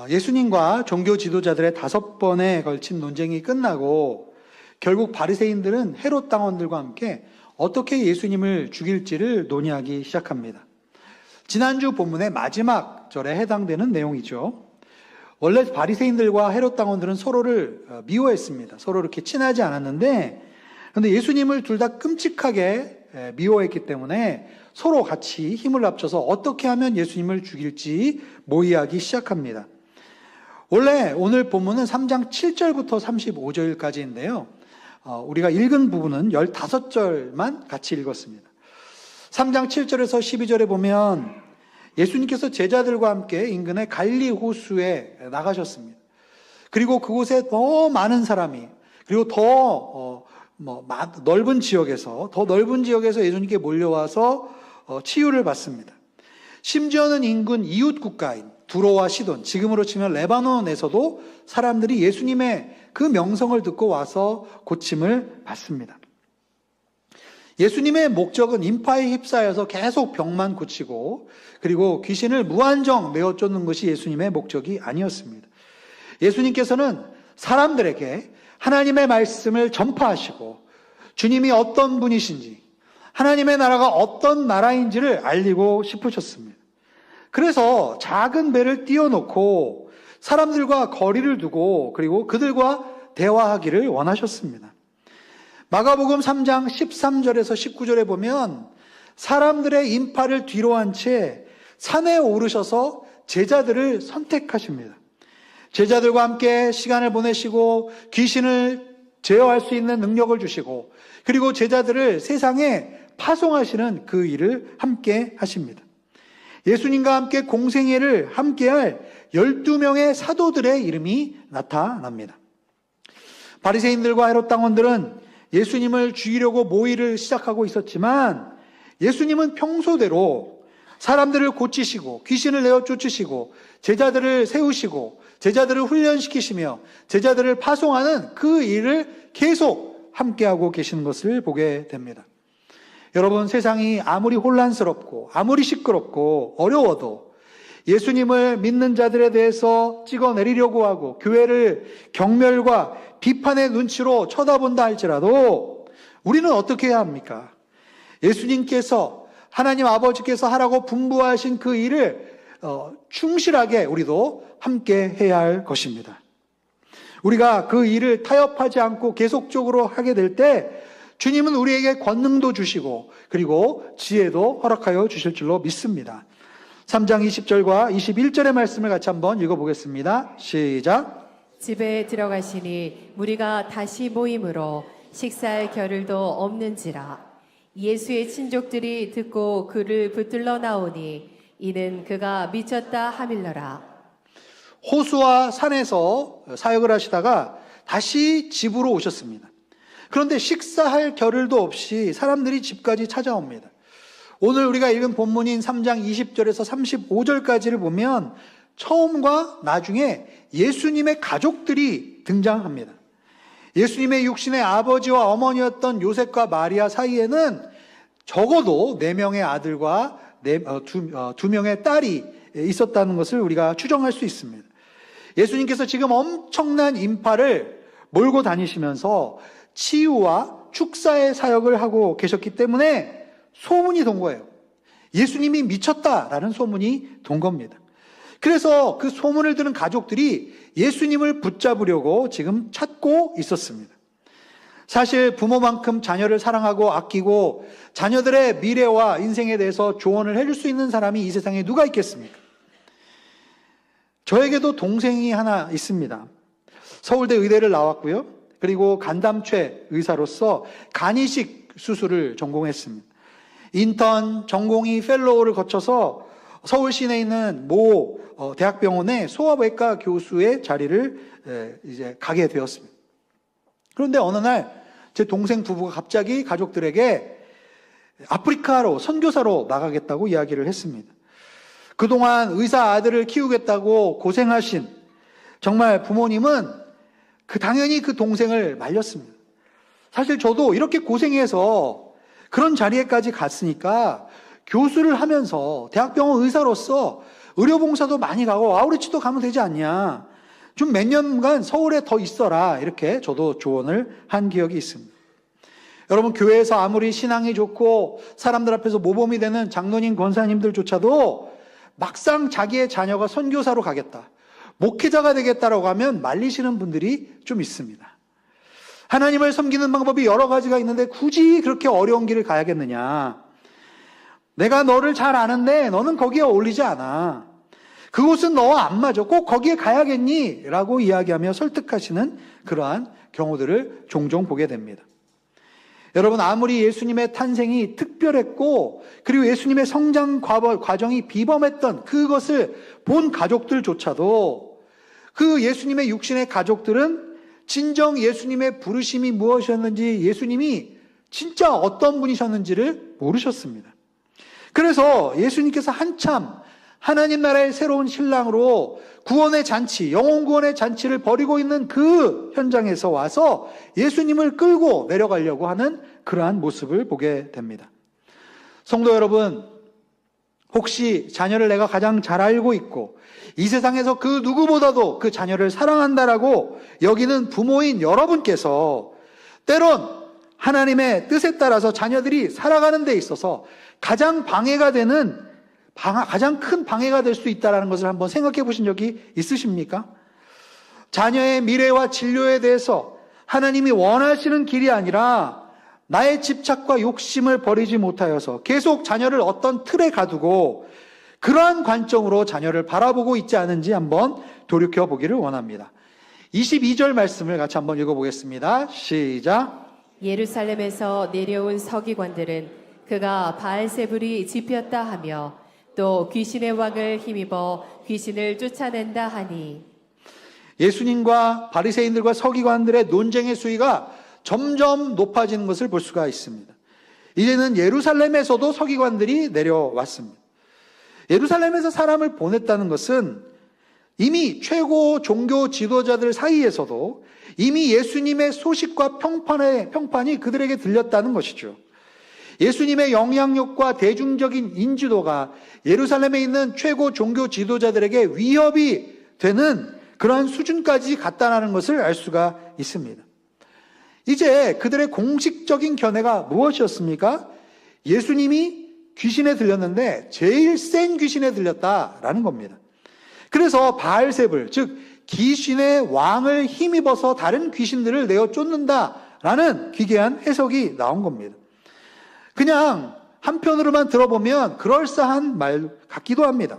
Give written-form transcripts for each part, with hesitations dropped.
예수님과 종교 지도자들의 5번에 걸친 논쟁이 끝나고 결국 바리새인들은 헤롯 당원들과 함께 어떻게 예수님을 죽일지를 논의하기 시작합니다. 지난주 본문의 마지막 절에 해당되는 내용이죠. 원래 바리새인들과 헤롯 당원들은 서로를 미워했습니다. 서로 이렇게 친하지 않았는데, 그런데 예수님을 둘 다 끔찍하게 미워했기 때문에 서로 같이 힘을 합쳐서 어떻게 하면 예수님을 죽일지 모의하기 시작합니다. 원래 오늘 본문은 3장 7절부터 35절까지인데요. 우리가 읽은 부분은 15절만 같이 읽었습니다. 3장 7절에서 12절에 보면 예수님께서 제자들과 함께 인근의 갈릴리 호수에 나가셨습니다. 그리고 그곳에 더 많은 사람이, 그리고 더 넓은 지역에서 예수님께 몰려와서 치유를 받습니다. 심지어는 인근 이웃 국가인 두로와 시돈, 지금으로 치면 레바논에서도 사람들이 예수님의 그 명성을 듣고 와서 고침을 받습니다. 예수님의 목적은 인파에 휩싸여서 계속 병만 고치고 그리고 귀신을 무한정 내어 쫓는 것이 예수님의 목적이 아니었습니다. 예수님께서는 사람들에게 하나님의 말씀을 전파하시고 주님이 어떤 분이신지, 하나님의 나라가 어떤 나라인지를 알리고 싶으셨습니다. 그래서 작은 배를 띄워놓고 사람들과 거리를 두고 그리고 그들과 대화하기를 원하셨습니다. 마가복음 3장 13절에서 19절에 보면 사람들의 인파를 뒤로한 채 산에 오르셔서 제자들을 선택하십니다. 제자들과 함께 시간을 보내시고 귀신을 제어할 수 있는 능력을 주시고 그리고 제자들을 세상에 파송하시는 그 일을 함께 하십니다. 예수님과 함께 공생애를 함께할 12명의 사도들의 이름이 나타납니다. 바리새인들과 헤롯 당원들은 예수님을 죽이려고 모의를 시작하고 있었지만 예수님은 평소대로 사람들을 고치시고 귀신을 내어 쫓으시고 제자들을 세우시고 제자들을 훈련시키시며 제자들을 파송하는 그 일을 계속 함께하고 계시는 것을 보게 됩니다. 여러분, 세상이 아무리 혼란스럽고 아무리 시끄럽고 어려워도 예수님을 믿는 자들에 대해서 찍어내리려고 하고 교회를 경멸과 비판의 눈치로 쳐다본다 할지라도 우리는 어떻게 해야 합니까? 예수님께서, 하나님 아버지께서 하라고 분부하신 그 일을 충실하게 우리도 함께 해야 할 것입니다. 우리가 그 일을 타협하지 않고 계속적으로 하게 될 때 주님은 우리에게 권능도 주시고 그리고 지혜도 허락하여 주실 줄로 믿습니다. 3장 20절과 21절의 말씀을 같이 한번 읽어보겠습니다. 시작. 집에 들어가시니 무리가 다시 모임으로 식사할 겨를도 없는지라. 예수의 친족들이 듣고 그를 붙들러 나오니 이는 그가 미쳤다 하밀러라. 호수와 산에서 사역을 하시다가 다시 집으로 오셨습니다. 그런데 식사할 겨를도 없이 사람들이 집까지 찾아옵니다. 오늘 우리가 읽은 본문인 3장 20절에서 35절까지를 보면 처음과 나중에 예수님의 가족들이 등장합니다. 예수님의 육신의 아버지와 어머니였던 요셉과 마리아 사이에는 적어도 4명의 아들과 2명의 딸이 있었다는 것을 우리가 추정할 수 있습니다. 예수님께서 지금 엄청난 인파를 몰고 다니시면서 치유와 축사의 사역을 하고 계셨기 때문에 소문이 돈 거예요. 예수님이 미쳤다라는 소문이 돈 겁니다. 그래서 그 소문을 들은 가족들이 예수님을 붙잡으려고 지금 찾고 있었습니다. 사실 부모만큼 자녀를 사랑하고 아끼고 자녀들의 미래와 인생에 대해서 조언을 해줄 수 있는 사람이 이 세상에 누가 있겠습니까? 저에게도 동생이 하나 있습니다. 서울대 의대를 나왔고요. 그리고 간담체 의사로서 간이식 수술을 전공했습니다. 인턴, 전공의, 펠로우를 거쳐서 서울 시내에 있는 모 대학병원의 소아외과 교수의 자리를 이제 가게 되었습니다. 그런데 어느 날 제 동생 부부가 갑자기 가족들에게 아프리카로 선교사로 나가겠다고 이야기를 했습니다. 그동안 의사 아들을 키우겠다고 고생하신 정말 부모님은 당연히 그 동생을 말렸습니다. 사실 저도 이렇게 고생해서 그런 자리에까지 갔으니까 교수를 하면서 대학병원 의사로서 의료봉사도 많이 가고 아우리치도 가면 되지 않냐. 좀 몇 년간 서울에 더 있어라. 이렇게 저도 조언을 한 기억이 있습니다. 여러분, 교회에서 아무리 신앙이 좋고 사람들 앞에서 모범이 되는 장로님, 권사님들조차도 막상 자기의 자녀가 선교사로 가겠다, 목회자가 되겠다라고 하면 말리시는 분들이 좀 있습니다. 하나님을 섬기는 방법이 여러 가지가 있는데 굳이 그렇게 어려운 길을 가야겠느냐. 내가 너를 잘 아는데 너는 거기에 어울리지 않아. 그곳은 너와 안 맞아. 꼭 거기에 가야겠니? 라고 이야기하며 설득하시는 그러한 경우들을 종종 보게 됩니다. 여러분, 아무리 예수님의 탄생이 특별했고 그리고 예수님의 성장 과정이 비범했던 그것을 본 가족들조차도 그 예수님의 육신의 가족들은 진정 예수님의 부르심이 무엇이었는지, 예수님이 진짜 어떤 분이셨는지를 모르셨습니다. 그래서 예수님께서 한참 하나님 나라의 새로운 신랑으로 구원의 잔치, 영혼 구원의 잔치를 벌이고 있는 그 현장에서 와서 예수님을 끌고 내려가려고 하는 그러한 모습을 보게 됩니다. 성도 여러분, 혹시 자녀를 내가 가장 잘 알고 있고 이 세상에서 그 누구보다도 그 자녀를 사랑한다라고 여기는 부모인 여러분께서 때론 하나님의 뜻에 따라서 자녀들이 살아가는 데 있어서 가장 방해가 되는, 가장 큰 방해가 될 수 있다는 것을 한번 생각해 보신 적이 있으십니까? 자녀의 미래와 진료에 대해서 하나님이 원하시는 길이 아니라 나의 집착과 욕심을 버리지 못하여서 계속 자녀를 어떤 틀에 가두고 그러한 관점으로 자녀를 바라보고 있지 않은지 한번 돌이켜 보기를 원합니다. 22절 말씀을 같이 한번 읽어보겠습니다. 시작. 예루살렘에서 내려온 서기관들은 그가 바알세불이 집혔다 하며 또 귀신의 왕을 힘입어 귀신을 쫓아낸다 하니. 예수님과 바리새인들과 서기관들의 논쟁의 수위가 점점 높아지는 것을 볼 수가 있습니다. 이제는 예루살렘에서도 서기관들이 내려왔습니다. 예루살렘에서 사람을 보냈다는 것은 이미 최고 종교 지도자들 사이에서도 이미 예수님의 소식과 평판이 그들에게 들렸다는 것이죠. 예수님의 영향력과 대중적인 인지도가 예루살렘에 있는 최고 종교 지도자들에게 위협이 되는 그러한 수준까지 갔다는 것을 알 수가 있습니다. 이제 그들의 공식적인 견해가 무엇이었습니까? 예수님이 귀신에 들렸는데 제일 센 귀신에 들렸다라는 겁니다. 그래서 바알세불, 즉 귀신의 왕을 힘입어서 다른 귀신들을 내어 쫓는다라는 기괴한 해석이 나온 겁니다. 그냥 한편으로만 들어보면 그럴싸한 말 같기도 합니다.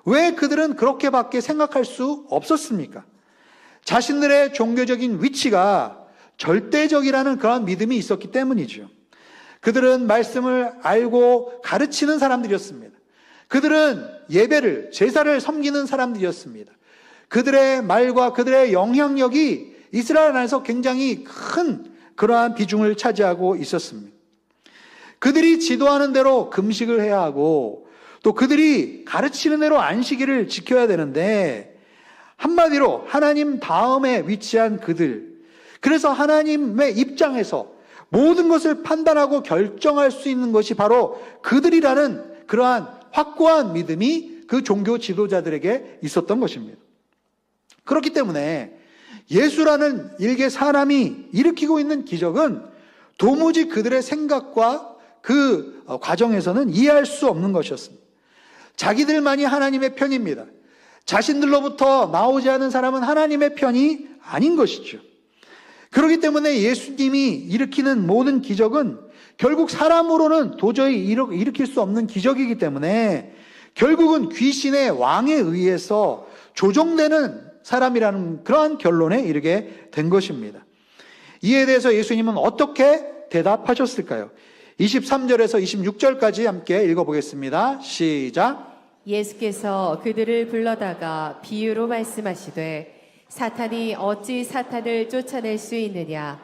왜 그들은 그렇게밖에 생각할 수 없었습니까? 자신들의 종교적인 위치가 절대적이라는 그런 믿음이 있었기 때문이죠. 그들은 말씀을 알고 가르치는 사람들이었습니다. 그들은 예배를, 제사를 섬기는 사람들이었습니다. 그들의 말과 그들의 영향력이 이스라엘 안에서 굉장히 큰 그러한 비중을 차지하고 있었습니다. 그들이 지도하는 대로 금식을 해야 하고 또 그들이 가르치는 대로 안식일을 지켜야 되는데, 한마디로 하나님 다음에 위치한 그들, 그래서 하나님의 입장에서 모든 것을 판단하고 결정할 수 있는 것이 바로 그들이라는 그러한 확고한 믿음이 그 종교 지도자들에게 있었던 것입니다. 그렇기 때문에 예수라는 일개 사람이 일으키고 있는 기적은 도무지 그들의 생각과 그 과정에서는 이해할 수 없는 것이었습니다. 자기들만이 하나님의 편입니다. 자신들로부터 나오지 않은 사람은 하나님의 편이 아닌 것이죠. 그렇기 때문에 예수님이 일으키는 모든 기적은 결국 사람으로는 도저히 일으킬 수 없는 기적이기 때문에 결국은 귀신의 왕에 의해서 조종되는 사람이라는 그러한 결론에 이르게 된 것입니다. 이에 대해서 예수님은 어떻게 대답하셨을까요? 23절에서 26절까지 함께 읽어보겠습니다. 시작. 예수께서 그들을 불러다가 비유로 말씀하시되 사탄이 어찌 사탄을 쫓아낼 수 있느냐?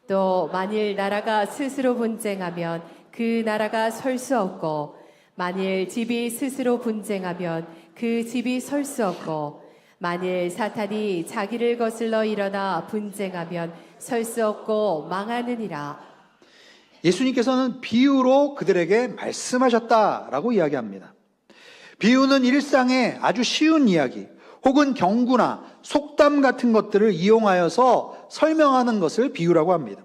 또 만일 나라가 스스로 분쟁하면 그 나라가 설 수 없고 만일 집이 스스로 분쟁하면 그 집이 설 수 없고 만일 사탄이 자기를 거슬러 일어나 분쟁하면 설 수 없고 망하느니라. 예수님께서는 비유로 그들에게 말씀하셨다라고 이야기합니다. 비유는 일상의 아주 쉬운 이야기 혹은 경구나 속담 같은 것들을 이용하여서 설명하는 것을 비유라고 합니다.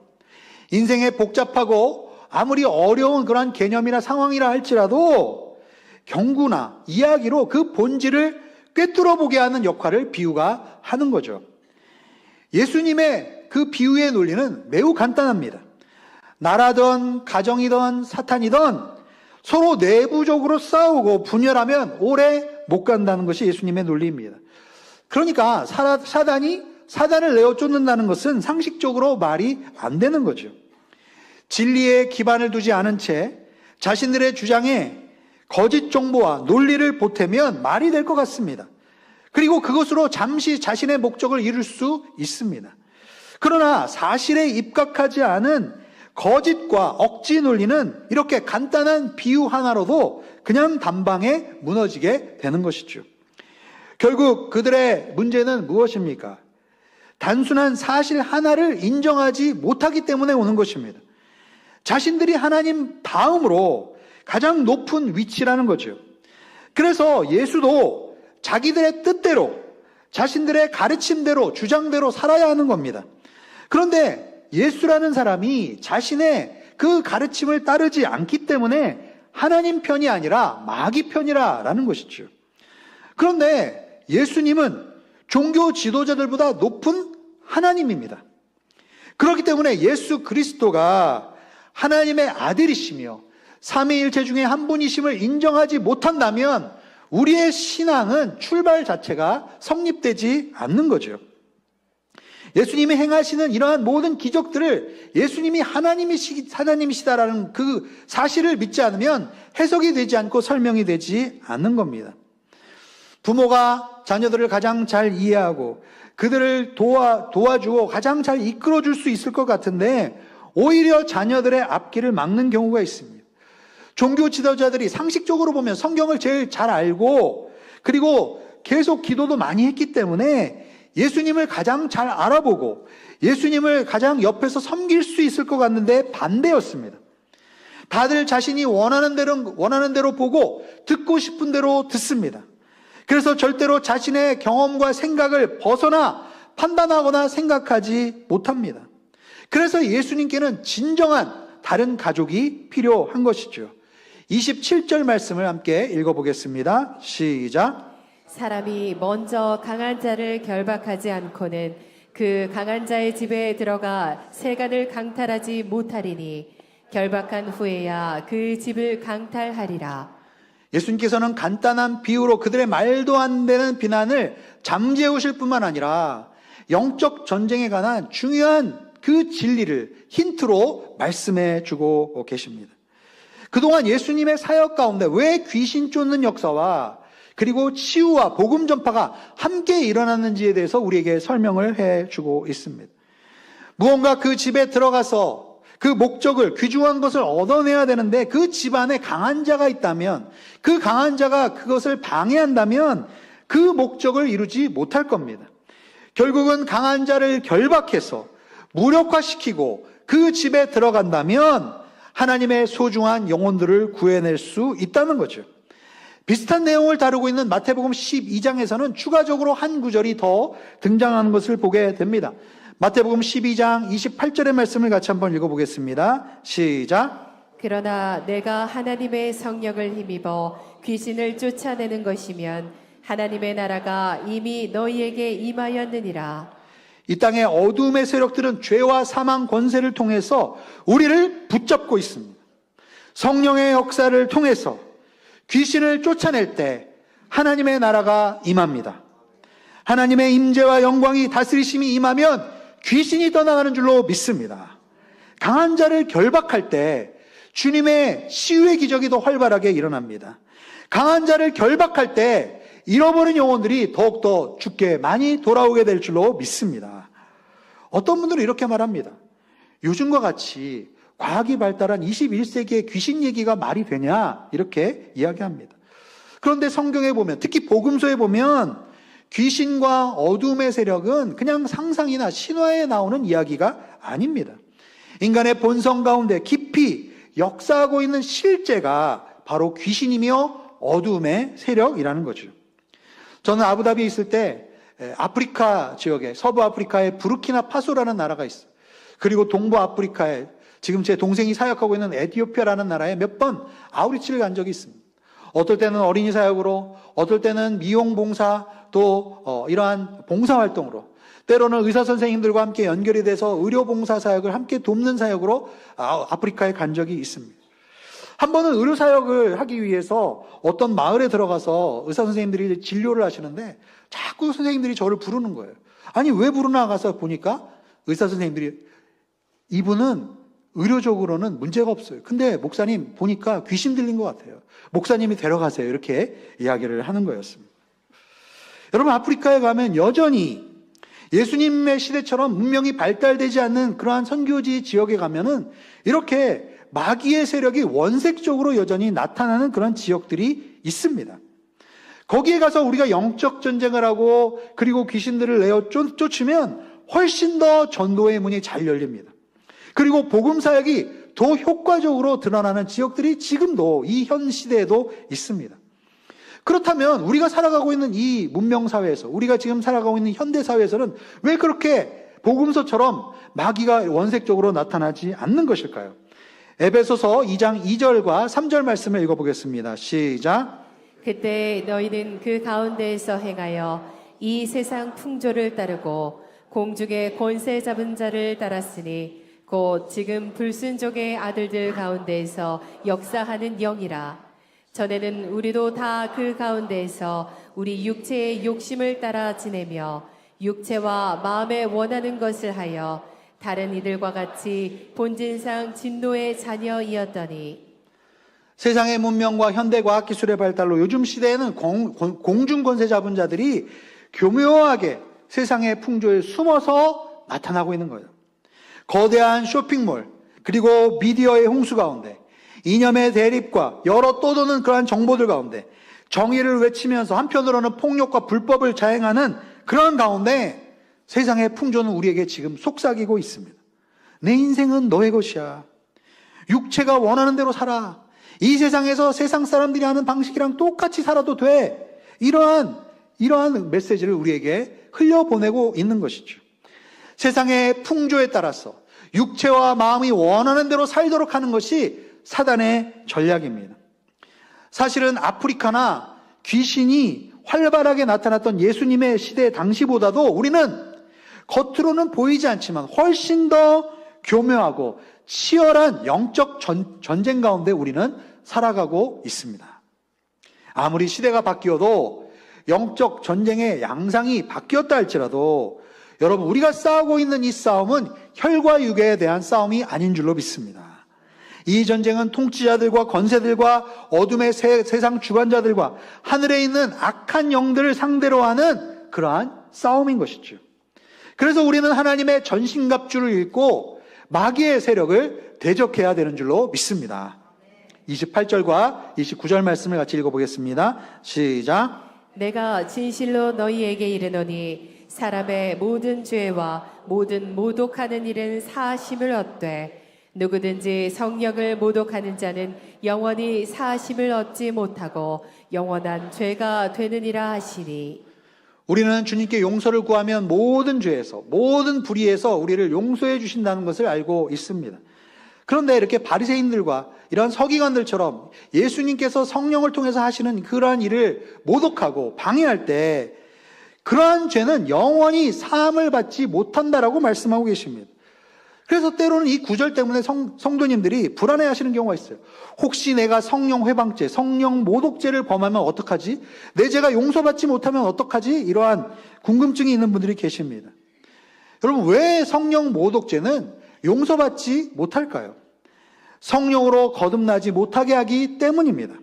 인생의 복잡하고 아무리 어려운 그러한 개념이나 상황이라 할지라도 경구나 이야기로 그 본질을 꿰뚫어 보게 하는 역할을 비유가 하는 거죠. 예수님의 그 비유의 논리는 매우 간단합니다. 나라든 가정이든 사탄이든 서로 내부적으로 싸우고 분열하면 오래 못 간다는 것이 예수님의 논리입니다. 그러니까 사단을 내어 쫓는다는 것은 상식적으로 말이 안 되는 거죠. 진리에 기반을 두지 않은 채 자신들의 주장에 거짓 정보와 논리를 보태면 말이 될 것 같습니다. 그리고 그것으로 잠시 자신의 목적을 이룰 수 있습니다. 그러나 사실에 입각하지 않은 거짓과 억지 논리는 이렇게 간단한 비유 하나로도 그냥 단방에 무너지게 되는 것이죠. 결국 그들의 문제는 무엇입니까? 단순한 사실 하나를 인정하지 못하기 때문에 오는 것입니다. 자신들이 하나님 다음으로 가장 높은 위치라는 거죠. 그래서 예수도 자기들의 뜻대로, 자신들의 가르침대로, 주장대로 살아야 하는 겁니다. 그런데 예수라는 사람이 자신의 그 가르침을 따르지 않기 때문에 하나님 편이 아니라 마귀 편이라는 것이죠. 그런데 예수님은 종교 지도자들보다 높은 하나님입니다. 그렇기 때문에 예수 그리스도가 하나님의 아들이시며 삼위일체 중에 한 분이심을 인정하지 못한다면 우리의 신앙은 출발 자체가 성립되지 않는 거죠. 예수님이 행하시는 이러한 모든 기적들을 예수님이 하나님이시다라는 그 사실을 믿지 않으면 해석이 되지 않고 설명이 되지 않는 겁니다. 부모가 자녀들을 가장 잘 이해하고 그들을 도와주고 가장 잘 이끌어줄 수 있을 것 같은데 오히려 자녀들의 앞길을 막는 경우가 있습니다. 종교 지도자들이 상식적으로 보면 성경을 제일 잘 알고 그리고 계속 기도도 많이 했기 때문에 예수님을 가장 잘 알아보고 예수님을 가장 옆에서 섬길 수 있을 것 같는데 반대였습니다. 다들 자신이 원하는 대로 보고 듣고 싶은 대로 듣습니다. 그래서 절대로 자신의 경험과 생각을 벗어나 판단하거나 생각하지 못합니다. 그래서 예수님께는 진정한 다른 가족이 필요한 것이죠. 27절 말씀을 함께 읽어보겠습니다. 시작. 사람이 먼저 강한 자를 결박하지 않고는 그 강한 자의 집에 들어가 세간을 강탈하지 못하리니 결박한 후에야 그 집을 강탈하리라. 예수님께서는 간단한 비유로 그들의 말도 안 되는 비난을 잠재우실 뿐만 아니라 영적 전쟁에 관한 중요한 그 진리를 힌트로 말씀해 주고 계십니다. 그동안 예수님의 사역 가운데 왜 귀신 쫓는 역사와 그리고 치유와 복음 전파가 함께 일어났는지에 대해서 우리에게 설명을 해 주고 있습니다. 무언가 그 집에 들어가서 그 목적을 귀중한 것을 얻어내야 되는데 그 집안에 강한 자가 있다면 그 강한 자가 그것을 방해한다면 그 목적을 이루지 못할 겁니다. 결국은 강한 자를 결박해서 무력화시키고 그 집에 들어간다면 하나님의 소중한 영혼들을 구해낼 수 있다는 거죠. 비슷한 내용을 다루고 있는 마태복음 12장에서는 추가적으로 한 구절이 더 등장하는 것을 보게 됩니다. 마태복음 12장 28절의 말씀을 같이 한번 읽어보겠습니다. 시작. 그러나 내가 하나님의 성령을 힘입어 귀신을 쫓아내는 것이면 하나님의 나라가 이미 너희에게 임하였느니라. 이 땅의 어둠의 세력들은 죄와 사망 권세를 통해서 우리를 붙잡고 있습니다. 성령의 역사를 통해서 귀신을 쫓아낼 때 하나님의 나라가 임합니다. 하나님의 임재와 영광이 다스리심이 임하면 귀신이 떠나가는 줄로 믿습니다. 강한 자를 결박할 때 주님의 치유의 기적이 더 활발하게 일어납니다. 강한 자를 결박할 때 잃어버린 영혼들이 더욱더 주께 많이 돌아오게 될 줄로 믿습니다. 어떤 분들은 이렇게 말합니다. 요즘과 같이 과학이 발달한 21세기에 귀신 얘기가 말이 되냐 이렇게 이야기합니다. 그런데 성경에 보면 특히 복음서에 보면 귀신과 어둠의 세력은 그냥 상상이나 신화에 나오는 이야기가 아닙니다. 인간의 본성 가운데 깊이 역사하고 있는 실제가 바로 귀신이며 어둠의 세력이라는 거죠. 저는 아부다비에 있을 때 아프리카 지역에, 서부 아프리카에 부르키나파소라는 나라가 있어요. 그리고 동부 아프리카에 지금 제 동생이 사역하고 있는 에티오피아라는 나라에 몇 번 아우리치를 간 적이 있습니다. 어떨 때는 어린이 사역으로, 어떨 때는 미용 봉사, 또 이러한 봉사 활동으로, 때로는 의사 선생님들과 함께 연결이 돼서 의료 봉사 사역을 함께 돕는 사역으로 아프리카에 간 적이 있습니다. 한 번은 의료 사역을 하기 위해서 어떤 마을에 들어가서 의사 선생님들이 진료를 하시는데 자꾸 선생님들이 저를 부르는 거예요. 아니 왜 부르나 가서 보니까 의사 선생님들이 이분은 의료적으로는 문제가 없어요. 근데 목사님 보니까 귀신 들린 것 같아요. 목사님이 데려가세요. 이렇게 이야기를 하는 거였습니다. 여러분, 아프리카에 가면 여전히 예수님의 시대처럼 문명이 발달되지 않는 그러한 선교지 지역에 가면은 이렇게 마귀의 세력이 원색적으로 여전히 나타나는 그런 지역들이 있습니다. 거기에 가서 우리가 영적 전쟁을 하고 그리고 귀신들을 내어 쫓으면 훨씬 더 전도의 문이 잘 열립니다. 그리고 복음 사역이 더 효과적으로 드러나는 지역들이 지금도 이 현 시대에도 있습니다. 그렇다면 우리가 살아가고 있는 이 문명 사회에서, 우리가 지금 살아가고 있는 현대 사회에서는 왜 그렇게 복음서처럼 마귀가 원색적으로 나타나지 않는 것일까요? 에베소서 2장 2절과 3절 말씀을 읽어보겠습니다. 시작. 그때 너희는 그 가운데에서 행하여 이 세상 풍조를 따르고 공중의 권세 잡은 자를 따랐으니 곧 지금 불순종의 아들들 가운데에서 역사하는 영이라. 전에는 우리도 다 그 가운데에서 우리 육체의 욕심을 따라 지내며 육체와 마음에 원하는 것을 하여 다른 이들과 같이 본질상 진노의 자녀이었더니. 세상의 문명과 현대 과학 기술의 발달로 요즘 시대에는 공중 권세 잡은 자들이 교묘하게 세상의 풍조에 숨어서 나타나고 있는 거예요. 거대한 쇼핑몰, 그리고 미디어의 홍수 가운데, 이념의 대립과 여러 떠도는 그러한 정보들 가운데 정의를 외치면서 한편으로는 폭력과 불법을 자행하는 그런 가운데 세상의 풍조는 우리에게 지금 속삭이고 있습니다. 내 인생은 너의 것이야. 육체가 원하는 대로 살아. 이 세상에서 세상 사람들이 하는 방식이랑 똑같이 살아도 돼. 이러한 메시지를 우리에게 흘려보내고 있는 것이죠. 세상의 풍조에 따라서 육체와 마음이 원하는 대로 살도록 하는 것이 사단의 전략입니다. 사실은 아프리카나 귀신이 활발하게 나타났던 예수님의 시대 당시보다도 우리는 겉으로는 보이지 않지만 훨씬 더 교묘하고 치열한 영적 전쟁 가운데 우리는 살아가고 있습니다. 아무리 시대가 바뀌어도 영적 전쟁의 양상이 바뀌었다 할지라도 여러분, 우리가 싸우고 있는 이 싸움은 혈과 육에 대한 싸움이 아닌 줄로 믿습니다. 이 전쟁은 통치자들과 권세들과 어둠의 세상 주관자들과 하늘에 있는 악한 영들을 상대로 하는 그러한 싸움인 것이죠. 그래서 우리는 하나님의 전신갑주를 입고 마귀의 세력을 대적해야 되는 줄로 믿습니다. 28절과 29절 말씀을 같이 읽어보겠습니다. 시작. 내가 진실로 너희에게 이르노니 사람의 모든 죄와 모든 모독하는 일은 사하심을 얻되 누구든지 성령을 모독하는 자는 영원히 사하심을 얻지 못하고 영원한 죄가 되느니라 하시니. 우리는 주님께 용서를 구하면 모든 죄에서, 모든 불의에서 우리를 용서해 주신다는 것을 알고 있습니다. 그런데 이렇게 바리새인들과 이런 서기관들처럼 예수님께서 성령을 통해서 하시는 그러한 일을 모독하고 방해할 때 그러한 죄는 영원히 사함을 받지 못한다라고 말씀하고 계십니다. 그래서 때로는 이 구절 때문에 성도님들이 불안해하시는 경우가 있어요. 혹시 내가 성령 회방죄, 성령 모독죄를 범하면 어떡하지? 내 죄가 용서받지 못하면 어떡하지? 이러한 궁금증이 있는 분들이 계십니다. 여러분, 왜 성령 모독죄는 용서받지 못할까요? 성령으로 거듭나지 못하게 하기 때문입니다.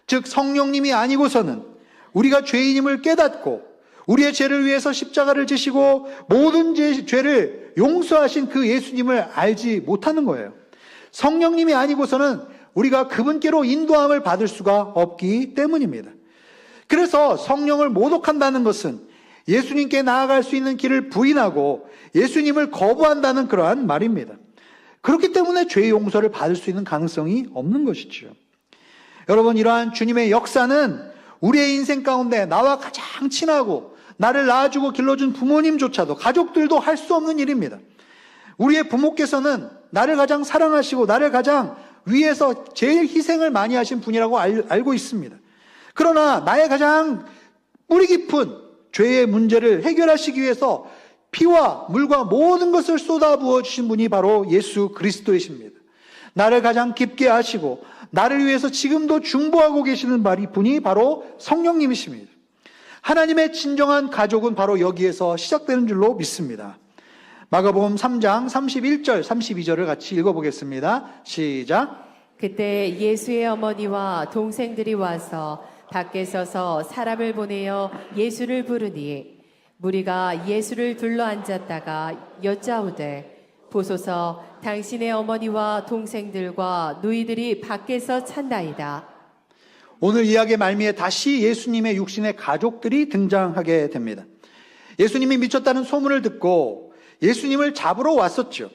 즉 성령님이 아니고서는 우리가 죄인임을 깨닫고 우리의 죄를 위해서 십자가를 지시고 모든 죄를 용서하신 그 예수님을 알지 못하는 거예요. 성령님이 아니고서는 우리가 그분께로 인도함을 받을 수가 없기 때문입니다. 그래서 성령을 모독한다는 것은 예수님께 나아갈 수 있는 길을 부인하고 예수님을 거부한다는 그러한 말입니다. 그렇기 때문에 죄의 용서를 받을 수 있는 가능성이 없는 것이죠. 여러분, 이러한 주님의 역사는 우리의 인생 가운데 나와 가장 친하고 나를 낳아주고 길러준 부모님조차도, 가족들도 할 수 없는 일입니다. 우리의 부모께서는 나를 가장 사랑하시고 나를 가장 위해서 제일 희생을 많이 하신 분이라고 알고 있습니다. 그러나 나의 가장 뿌리 깊은 죄의 문제를 해결하시기 위해서 피와 물과 모든 것을 쏟아부어 주신 분이 바로 예수 그리스도이십니다. 나를 가장 깊게 아시고 나를 위해서 지금도 중보하고 계시는 분이 바로 성령님이십니다. 하나님의 진정한 가족은 바로 여기에서 시작되는 줄로 믿습니다. 마가복음 3장 31절 32절을 같이 읽어보겠습니다. 시작. 그때 예수의 어머니와 동생들이 와서 밖에 서서 사람을 보내어 예수를 부르니 무리가 예수를 둘러앉았다가 여짜오되 보소서 당신의 어머니와 동생들과 누이들이 밖에서 찬나이다. 오늘 이야기의 말미에 다시 예수님의 육신의 가족들이 등장하게 됩니다. 예수님이 미쳤다는 소문을 듣고 예수님을 잡으러 왔었죠.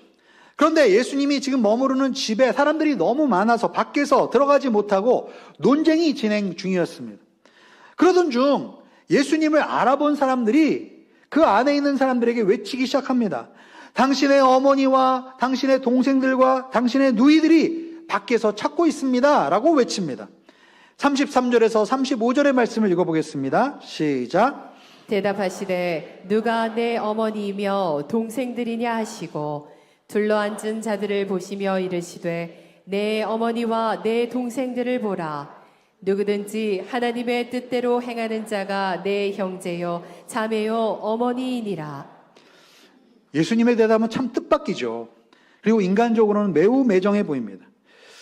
그런데 예수님이 지금 머무르는 집에 사람들이 너무 많아서 밖에서 들어가지 못하고 논쟁이 진행 중이었습니다. 그러던 중 예수님을 알아본 사람들이 그 안에 있는 사람들에게 외치기 시작합니다. 당신의 어머니와 당신의 동생들과 당신의 누이들이 밖에서 찾고 있습니다. 라고 외칩니다. 33절에서 35절의 말씀을 읽어보겠습니다. 시작. 대답하시되 누가 내 어머니이며 동생들이냐 하시고 둘러앉은 자들을 보시며 이르시되 내 어머니와 내 동생들을 보라. 누구든지 하나님의 뜻대로 행하는 자가 내 형제요 자매요 어머니이니라. 예수님의 대답은 참 뜻밖이죠. 그리고 인간적으로는 매우 매정해 보입니다.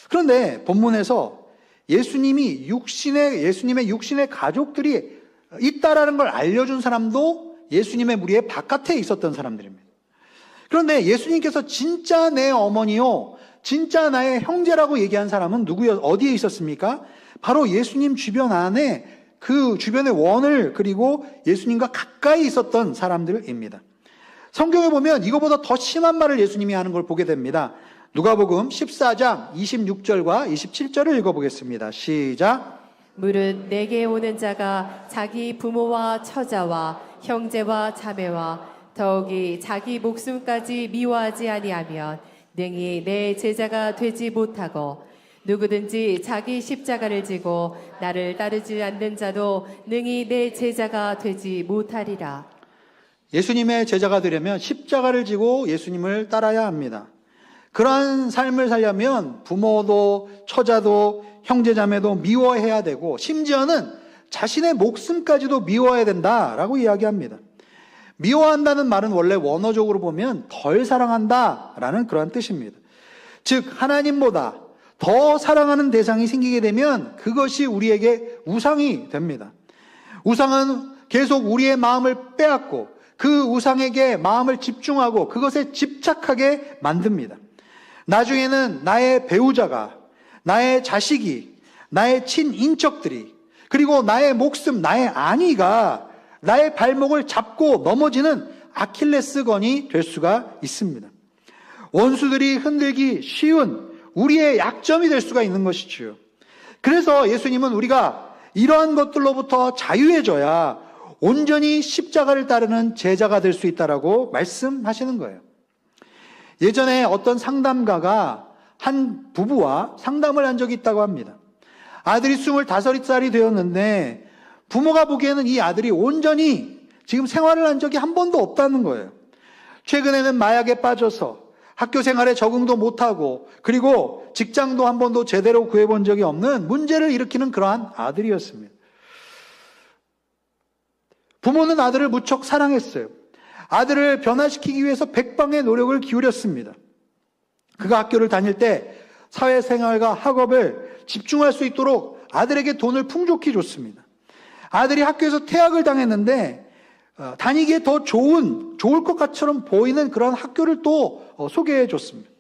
그런데 본문에서 예수님의 육신의 가족들이 있다라는 걸 알려준 사람도 예수님의 무리의 바깥에 있었던 사람들입니다. 그런데 예수님께서 진짜 내 어머니요, 진짜 나의 형제라고 얘기한 사람은 어디에 있었습니까? 바로 예수님 주변 안에 그 주변의 원을 그리고 예수님과 가까이 있었던 사람들입니다. 성경에 보면 이거보다 더 심한 말을 예수님이 하는 걸 보게 됩니다. 누가복음 14장 26절과 27절을 읽어보겠습니다. 시작. 무릇 내게 오는 자가 자기 부모와 처자와 형제와 자매와 더욱이 자기 목숨까지 미워하지 아니하면 능히 내 제자가 되지 못하고 누구든지 자기 십자가를 지고 나를 따르지 않는 자도 능히 내 제자가 되지 못하리라. 예수님의 제자가 되려면 십자가를 지고 예수님을 따라야 합니다. 그러한 삶을 살려면 부모도 처자도 형제자매도 미워해야 되고 심지어는 자신의 목숨까지도 미워해야 된다라고 이야기합니다. 미워한다는 말은 원래 원어적으로 보면 덜 사랑한다라는 그러한 뜻입니다. 즉 하나님보다 더 사랑하는 대상이 생기게 되면 그것이 우리에게 우상이 됩니다. 우상은 계속 우리의 마음을 빼앗고 그 우상에게 마음을 집중하고 그것에 집착하게 만듭니다. 나중에는 나의 배우자가, 나의 자식이, 나의 친인척들이, 그리고 나의 목숨, 나의 안위가 나의 발목을 잡고 넘어지는 아킬레스건이 될 수가 있습니다. 원수들이 흔들기 쉬운 우리의 약점이 될 수가 있는 것이지요. 그래서 예수님은 우리가 이러한 것들로부터 자유해져야 온전히 십자가를 따르는 제자가 될 수 있다라고 말씀하시는 거예요. 예전에 어떤 상담가가 한 부부와 상담을 한 적이 있다고 합니다. 아들이 25살이 되었는데 부모가 보기에는 이 아들이 온전히 지금 생활을 한 적이 한 번도 없다는 거예요. 최근에는 마약에 빠져서 학교 생활에 적응도 못하고 그리고 직장도 한 번도 제대로 구해본 적이 없는 문제를 일으키는 그러한 아들이었습니다. 부모는 아들을 무척 사랑했어요. 아들을 변화시키기 위해서 백방의 노력을 기울였습니다. 그가 학교를 다닐 때 사회생활과 학업을 집중할 수 있도록 아들에게 돈을 풍족히 줬습니다. 아들이 학교에서 퇴학을 당했는데 다니기에 더 좋을 것 같처럼 보이는 그런 학교를 또 소개해 줬습니다.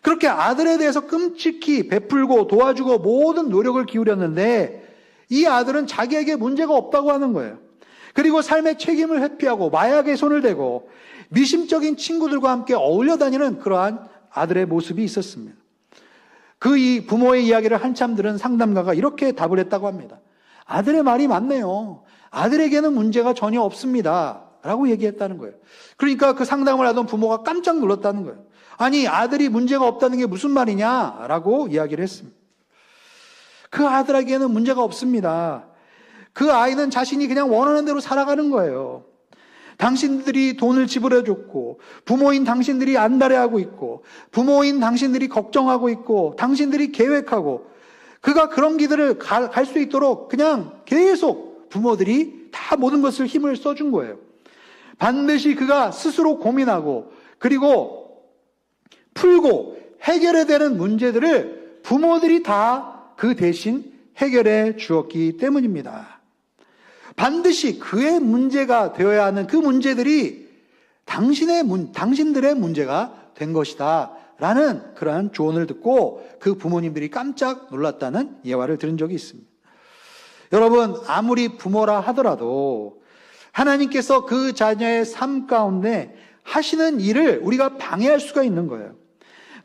그렇게 아들에 대해서 끔찍히 베풀고 도와주고 모든 노력을 기울였는데 이 아들은 자기에게 문제가 없다고 하는 거예요. 그리고 삶의 책임을 회피하고 마약에 손을 대고 미심적인 친구들과 함께 어울려 다니는 그러한 아들의 모습이 있었습니다. 그 이 부모의 이야기를 한참 들은 상담가가 이렇게 답을 했다고 합니다. 아들의 말이 맞네요. 아들에게는 문제가 전혀 없습니다. 라고 얘기했다는 거예요. 그러니까 그 상담을 하던 부모가 깜짝 놀랐다는 거예요. 아니, 아들이 문제가 없다는 게 무슨 말이냐? 라고 이야기를 했습니다. 그 아들에게는 문제가 없습니다. 그 아이는 자신이 그냥 원하는 대로 살아가는 거예요. 당신들이 돈을 지불해줬고, 부모인 당신들이 안달해하고 있고, 부모인 당신들이 걱정하고 있고, 당신들이 계획하고, 그가 그런 길을 갈 수 있도록 그냥 계속 부모들이 다 모든 것을 힘을 써준 거예요. 반드시 그가 스스로 고민하고, 그리고 풀고 해결해야 되는 문제들을 부모들이 다 그 대신 해결해 주었기 때문입니다. 반드시 그의 문제가 되어야 하는 그 문제들이 당신들의 문제가 된 것이다 라는 그러한 조언을 듣고 그 부모님들이 깜짝 놀랐다는 예화를 들은 적이 있습니다. 여러분, 아무리 부모라 하더라도 하나님께서 그 자녀의 삶 가운데 하시는 일을 우리가 방해할 수가 있는 거예요.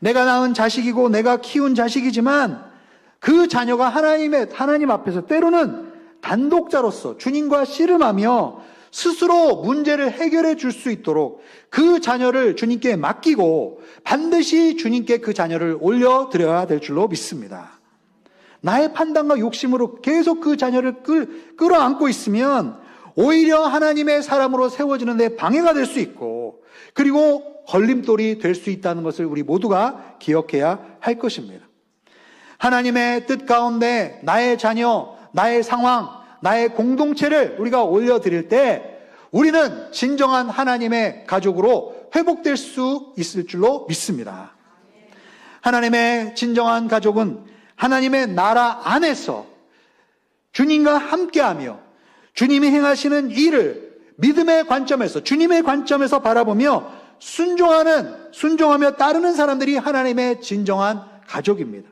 내가 낳은 자식이고 내가 키운 자식이지만 그 자녀가 하나님 앞에서 때로는 단독자로서 주님과 씨름하며 스스로 문제를 해결해 줄 수 있도록 그 자녀를 주님께 맡기고 반드시 주님께 그 자녀를 올려드려야 될 줄로 믿습니다. 나의 판단과 욕심으로 계속 그 자녀를 끌어안고 있으면 오히려 하나님의 사람으로 세워지는 데 방해가 될 수 있고, 그리고 걸림돌이 될 수 있다는 것을 우리 모두가 기억해야 할 것입니다. 하나님의 뜻 가운데 나의 자녀, 나의 상황, 나의 공동체를 우리가 올려드릴 때 우리는 진정한 하나님의 가족으로 회복될 수 있을 줄로 믿습니다. 하나님의 진정한 가족은 하나님의 나라 안에서 주님과 함께하며 주님이 행하시는 일을 믿음의 관점에서, 주님의 관점에서 바라보며 순종하며 따르는 사람들이 하나님의 진정한 가족입니다.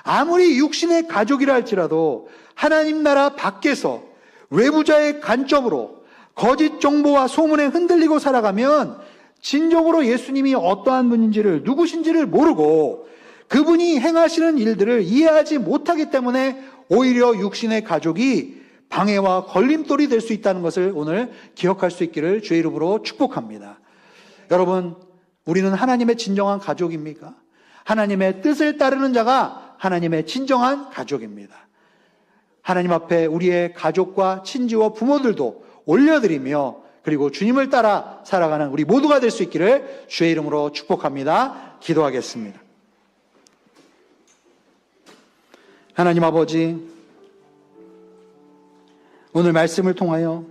아무리 육신의 가족이라 할지라도 하나님 나라 밖에서 외부자의 관점으로 거짓 정보와 소문에 흔들리고 살아가면 진정으로 예수님이 어떠한 분인지를, 누구신지를 모르고 그분이 행하시는 일들을 이해하지 못하기 때문에 오히려 육신의 가족이 방해와 걸림돌이 될 수 있다는 것을 오늘 기억할 수 있기를 주의 이름으로 축복합니다. 여러분, 우리는 하나님의 진정한 가족입니까? 하나님의 뜻을 따르는 자가 하나님의 진정한 가족입니다. 하나님 앞에 우리의 가족과 친지와 부모들도 올려드리며 그리고 주님을 따라 살아가는 우리 모두가 될 수 있기를 주의 이름으로 축복합니다. 기도하겠습니다. 하나님 아버지, 오늘 말씀을 통하여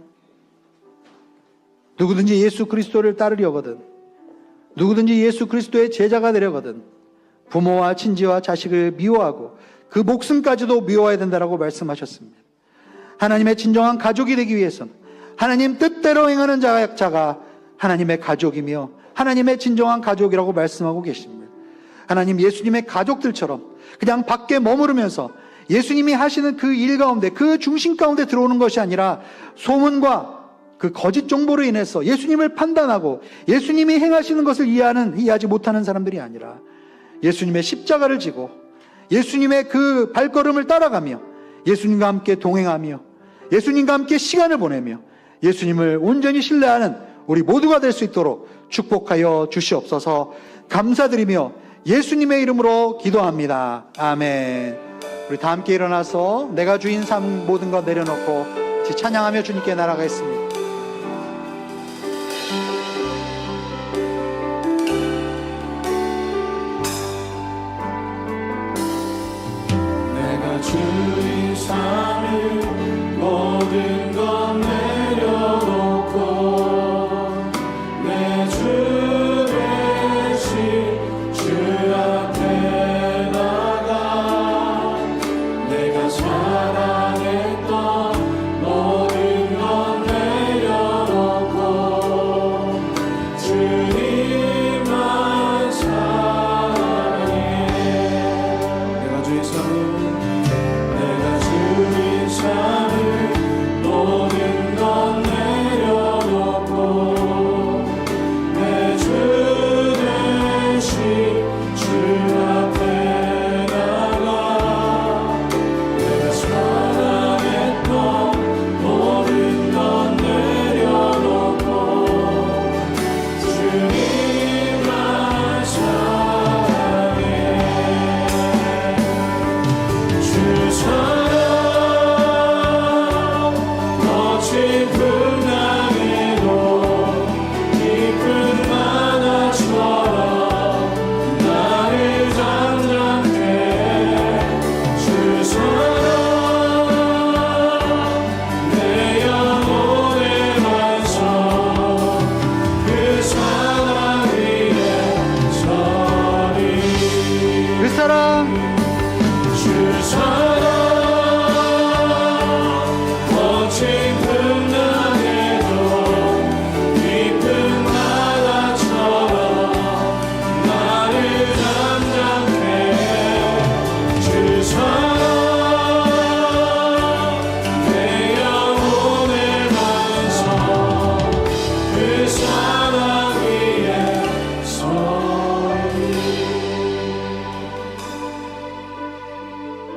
누구든지 예수 그리스도를 따르려거든, 누구든지 예수 그리스도의 제자가 되려거든 부모와 친지와 자식을 미워하고 그 목숨까지도 미워해야 된다라고 말씀하셨습니다. 하나님의 진정한 가족이 되기 위해서는 하나님 뜻대로 행하는 자가 하나님의 가족이며 하나님의 진정한 가족이라고 말씀하고 계십니다. 하나님, 예수님의 가족들처럼 그냥 밖에 머무르면서 예수님이 하시는 그 일 가운데, 그 중심 가운데 들어오는 것이 아니라 소문과 그 거짓 정보로 인해서 예수님을 판단하고 예수님이 행하시는 것을 이해하지 못하는 사람들이 아니라 예수님의 십자가를 지고 예수님의 그 발걸음을 따라가며 예수님과 함께 동행하며 예수님과 함께 시간을 보내며 예수님을 온전히 신뢰하는 우리 모두가 될 수 있도록 축복하여 주시옵소서. 감사드리며 예수님의 이름으로 기도합니다. 아멘. 우리 다 함께 일어나서 내가 주인 삼은 모든 것 내려놓고 찬양하며 주님께 나아가겠습니다. 주인 삼은 모든 것 내려놓고 내 주 대신 주 앞에 나가 내가 사랑했던 모든 것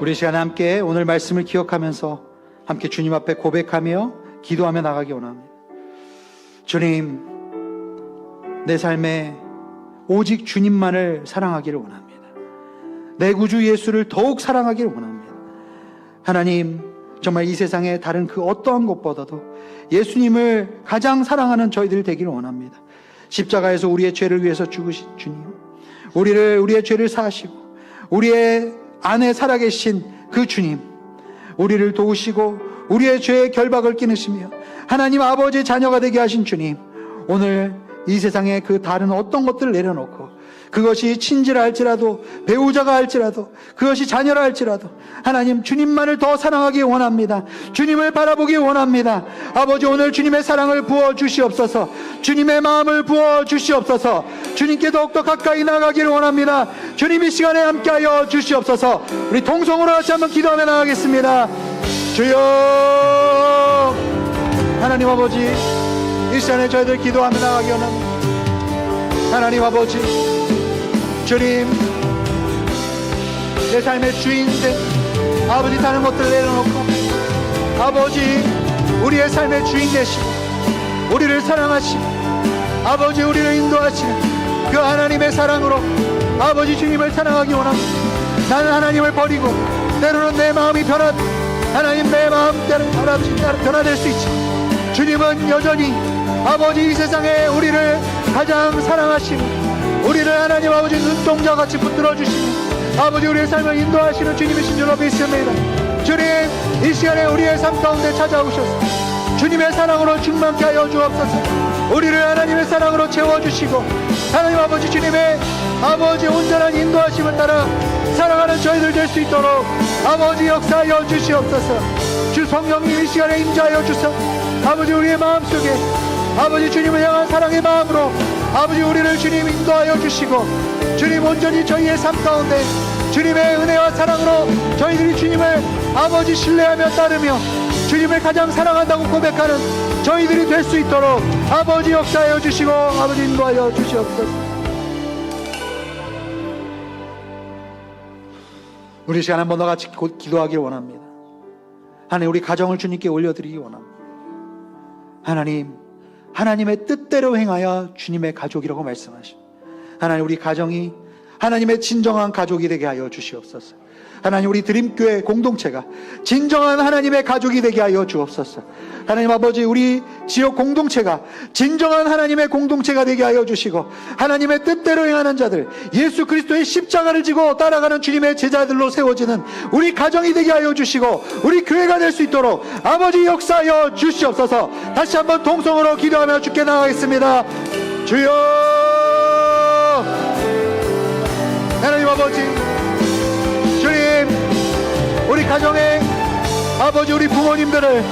우리 시간에 함께 오늘 말씀을 기억하면서 함께 주님 앞에 고백하며 기도하며 나가기 원합니다. 주님, 내 삶에 오직 주님만을 사랑하기를 원합니다. 내 구주 예수를 더욱 사랑하기를 원합니다. 하나님, 정말 이 세상의 다른 그 어떠한 것보다도 예수님을 가장 사랑하는 저희들 되기를 원합니다. 십자가에서 우리의 죄를 위해서 죽으신 주님, 우리의 죄를 사하시고 우리의 안에 살아계신 그 주님, 우리를 도우시고 우리의 죄의 결박을 끊으시며 하나님 아버지의 자녀가 되게 하신 주님, 오늘 이 세상에 그 다른 어떤 것들을 내려놓고, 그것이 친지라 할지라도 배우자가 할지라도 그것이 자녀라 할지라도 하나님 주님만을 더 사랑하기 원합니다. 주님을 바라보기 원합니다. 아버지, 오늘 주님의 사랑을 부어 주시옵소서. 주님의 마음을 부어 주시옵소서. 주님께 더욱더 가까이 나가기를 원합니다. 주님, 이 시간에 함께하여 주시옵소서. 우리 동성으로 같이 한번 기도하며 나가겠습니다. 주여, 하나님 아버지, 이 시간에 저희들 기도하며 나가기 원합니다. 하나님 아버지, 주님, 내 삶의 주인된 아버지 다른 것들을 내려놓고 아버지 우리의 삶의 주인 되시고 우리를 사랑하시고 아버지 우리를 인도하시는 그 하나님의 사랑으로 아버지 주님을 사랑하기 원합니다. 나는 하나님을 버리고 때로는 내 마음이 하나님 내 마음대로 변화될 수 있지, 주님은 여전히 아버지 이 세상에 우리를 가장 사랑하시고 우리를 하나님 아버지 눈동자같이 붙들어 주시고 아버지 우리의 삶을 인도하시는 주님이신 줄로 믿습니다. 주님, 이 시간에 우리의 삶 가운데 찾아오셔서 주님의 사랑으로 충만케 하여 주옵소서. 우리를 하나님의 사랑으로 채워주시고 하나님 아버지 주님의 아버지 온전한 인도하심을 따라 살아가는 저희들 될 수 있도록 아버지 역사하여 주시옵소서. 주 성령님 이 시간에 임재하여 주사 아버지 우리의 마음속에 아버지 주님을 향한 사랑의 마음으로 아버지 우리를 주님 인도하여 주시고 주님 온전히 저희의 삶 가운데 주님의 은혜와 사랑으로 저희들이 주님을 아버지 신뢰하며 따르며 주님을 가장 사랑한다고 고백하는 저희들이 될 수 있도록 아버지 역사하여 주시고 아버지 인도하여 주시옵소서. 우리 시간 한번 더 같이 기도하기를 원합니다. 하나님, 우리 가정을 주님께 올려드리기 원합니다. 하나님, 하나님의 뜻대로 행하여 주님의 가족이라고 말씀하십니다. 하나님, 우리 가정이 하나님의 진정한 가족이 되게 하여 주시옵소서. 하나님, 우리 드림교회 공동체가 진정한 하나님의 가족이 되게 하여 주옵소서. 하나님 아버지, 우리 지역 공동체가 진정한 하나님의 공동체가 되게 하여 주시고 하나님의 뜻대로 행하는 자들, 예수 그리스도의 십자가를 지고 따라가는 주님의 제자들로 세워지는 우리 가정이 되게 하여 주시고 우리 교회가 될 수 있도록 아버지 역사하여 주시옵소서. 다시 한번 동성으로 기도하며 주께 나가겠습니다. 주여, 하나님 아버지, 주님, 우리 가정에 아버지 우리 부모님들을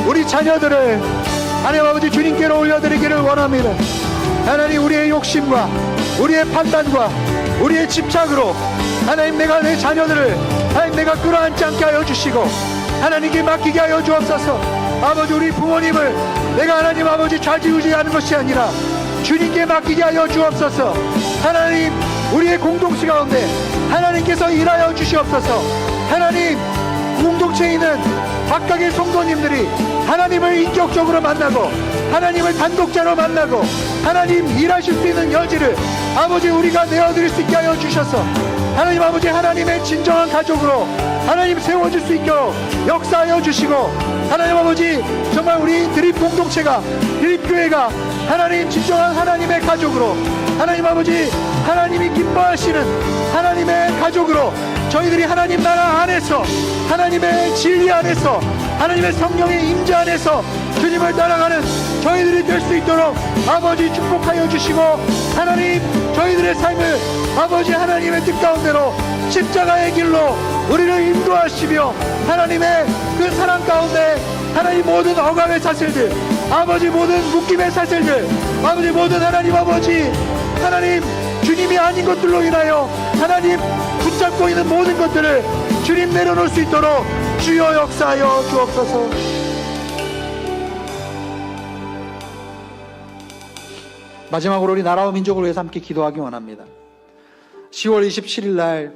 우리 자녀들을 하나님 아버지 주님께로 올려드리기를 원합니다. 하나님, 우리의 욕심과 우리의 판단과 우리의 집착으로 하나님 내가 내 자녀들을 하나님 내가 끌어안지 않게 하여 주시고 하나님께 맡기게 하여 주옵소서. 아버지 우리 부모님을 내가 하나님 아버지 좌지우지하는 것이 아니라 주님께 맡기게 하여 주옵소서. 하나님, 우리의 공동체 가운데 하나님께서 일하여 주시옵소서. 하나님, 공동체에 있는 각각의 성도님들이 하나님을 인격적으로 만나고 하나님을 단독자로 만나고 하나님 일하실 수 있는 여지를 아버지 우리가 내어드릴 수 있게 하여 주셔서 하나님 아버지 하나님의 진정한 가족으로 하나님 세워질 수 있도록 역사하여 주시고 하나님 아버지 정말 우리 드립 공동체가 드립교회가 하나님 진정한 하나님의 가족으로 하나님 아버지 하나님이 기뻐하시는 하나님의 가족으로 저희들이 하나님 나라 안에서 하나님의 진리 안에서 하나님의 성령의 임재 안에서 주님을 따라가는 저희들이 될 수 있도록 아버지 축복하여 주시고 하나님 저희들의 삶을 아버지 하나님의 뜻 가운데로 십자가의 길로 우리를 인도하시며 하나님의 그 사랑 가운데 하나님 모든 억압의 사슬들 아버지 모든 묶임의 사슬들 아버지 모든 하나님 아버지 하나님 주님이 아닌 것들로 인하여 하나님 붙잡고 있는 모든 것들을 주님 내려놓을 수 있도록 주여 역사하여 주옵소서. 마지막으로 우리 나라와 민족을 위해서 함께 기도하기 원합니다. 10월 27일 날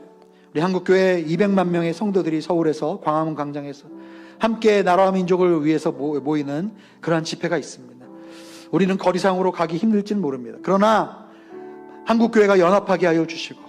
우리 한국교회 200만 명의 성도들이 서울에서 광화문 광장에서 함께 나라와 민족을 위해서 모이는 그러한 집회가 있습니다. 우리는 거리상으로 가기 힘들지는 모릅니다. 그러나 한국교회가 연합하게 하여 주시고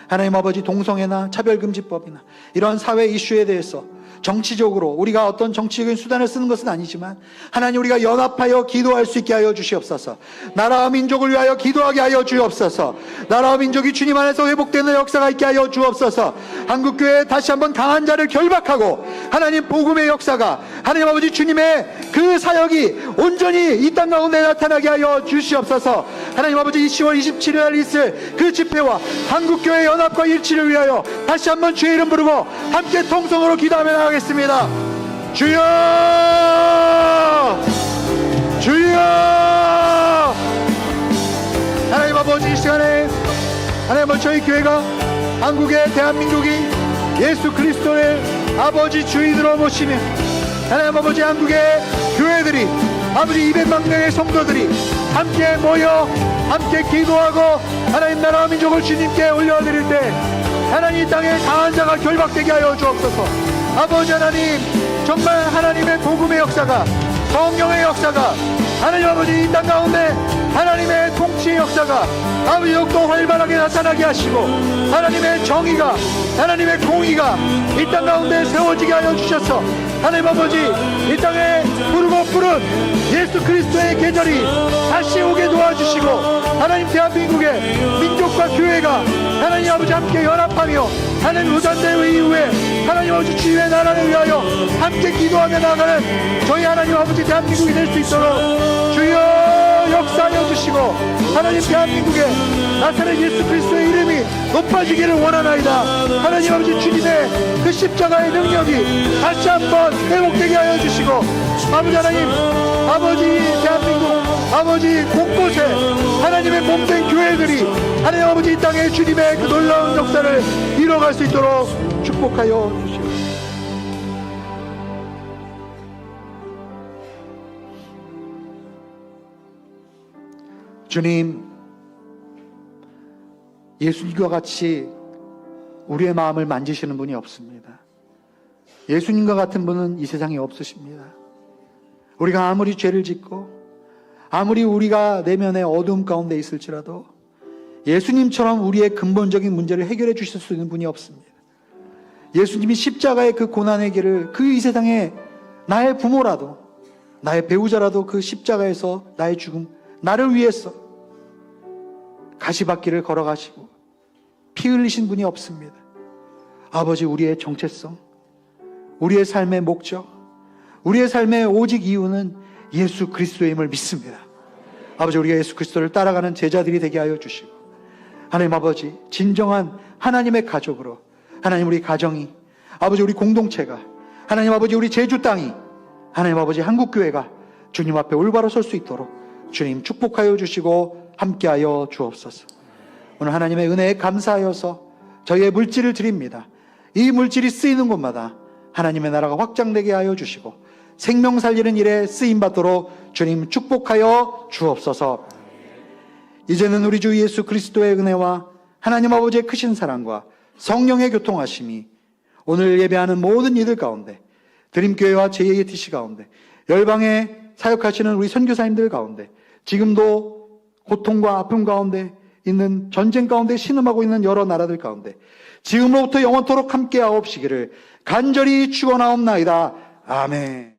하나님 아버지 동성애나 차별금지법이나 이러한 사회 이슈에 대해서 정치적으로 우리가 어떤 정치적인 수단을 쓰는 것은 아니지만 하나님 우리가 연합하여 기도할 수 있게 하여 주시옵소서. 나라와 민족을 위하여 기도하게 하여 주옵소서. 나라와 민족이 주님 안에서 회복되는 역사가 있게 하여 주옵소서. 한국교회에 다시 한번 강한 자를 결박하고 하나님 복음의 역사가 하나님 아버지 주님의 그 사역이 온전히 이 땅 가운데 나타나게 하여 주시옵소서. 하나님 아버지 10월 27일 날 있을 그 집회와 한국교회 연합과 일치를 위하여 다시 한번 주의 이름 부르고 함께 통성으로 기도하며 나가겠습니다. 주여 주여. 하나님 아버지 이 시간에 하나님 아버지 저희 교회가 한국의 대한민국이 예수 그리스도의 아버지 주인으로 모시며 하나님 아버지 한국의 교회들이 아버지 200만 명의 성도들이 함께 모여 함께 기도하고 하나님 나라와 민족을 주님께 올려드릴 때 하나님 이 땅에 강한 자가 결박되게 하여 주옵소서. 아버지 하나님 정말 하나님의 복음의 역사가 성령의 역사가 하나님 아버지 이 땅 가운데 하나님의 통치의 역사가 아버지 더욱더 활발하게 나타나게 하시고 하나님의 정의가 하나님의 공의가 이 땅 가운데 세워지게 하여 주셔서 하나님 아버지 이 땅에 부르고 부른 예수 그리스도의 계절이 다시 오게 도와주시고 하나님 대한민국의 민족과 교회가 하나님 아버지 함께 연합하며 하나님 무전대회 이후에 하나님 아버지 주의 나라를 위하여 함께 기도하며 나가는 저희 하나님 아버지 대한민국이 될 수 있도록 주여 역사하여 주시고 하나님 대한민국에 나타낸 예수 그리스도의 이름이 높아지기를 원하나이다. 하나님 아버지 주님의 그 십자가의 능력이 다시 한번 회복되게 하여 주시고 아버지 하나님 아버지 대한민국 아버지 곳곳에 하나님의 몸된 교회들이 하나님 아버지 이 땅에 주님의 그 놀라운 역사를 이뤄갈 수 있도록 축복하여 주시옵소서. 주님, 예수님과 같이 우리의 마음을 만지시는 분이 없습니다. 예수님과 같은 분은 이 세상에 없으십니다. 우리가 아무리 죄를 짓고 아무리 우리가 내면의 어두움 가운데 있을지라도 예수님처럼 우리의 근본적인 문제를 해결해 주실 수 있는 분이 없습니다. 예수님이 십자가의 그 고난의 길을 그 이 세상에 나의 부모라도 나의 배우자라도 그 십자가에서 나의 죽음 나를 위해서 가시밭길을 걸어가시고 피 흘리신 분이 없습니다. 아버지 우리의 정체성 우리의 삶의 목적 우리의 삶의 오직 이유는 예수 그리스도임을 믿습니다. 아버지 우리가 예수 그리스도를 따라가는 제자들이 되게 하여 주시고 하나님 아버지 진정한 하나님의 가족으로 하나님 우리 가정이 아버지 우리 공동체가 하나님 아버지 우리 제주 땅이 하나님 아버지 한국교회가 주님 앞에 올바로 설 수 있도록 주님 축복하여 주시고 함께하여 주옵소서. 오늘 하나님의 은혜에 감사하여서 저희의 물질을 드립니다. 이 물질이 쓰이는 곳마다 하나님의 나라가 확장되게 하여 주시고 생명 살리는 일에 쓰임받도록 주님 축복하여 주옵소서. 이제는 우리 주 예수 그리스도의 은혜와 하나님 아버지의 크신 사랑과 성령의 교통하심이 오늘 예배하는 모든 이들 가운데 드림교회와 JATC 가운데 열방에 사역하시는 우리 선교사님들 가운데 지금도 고통과 아픔 가운데 있는 전쟁 가운데 신음하고 있는 여러 나라들 가운데 지금으로부터 영원토록 함께하옵시기를 간절히 축원하옵나이다. 아멘.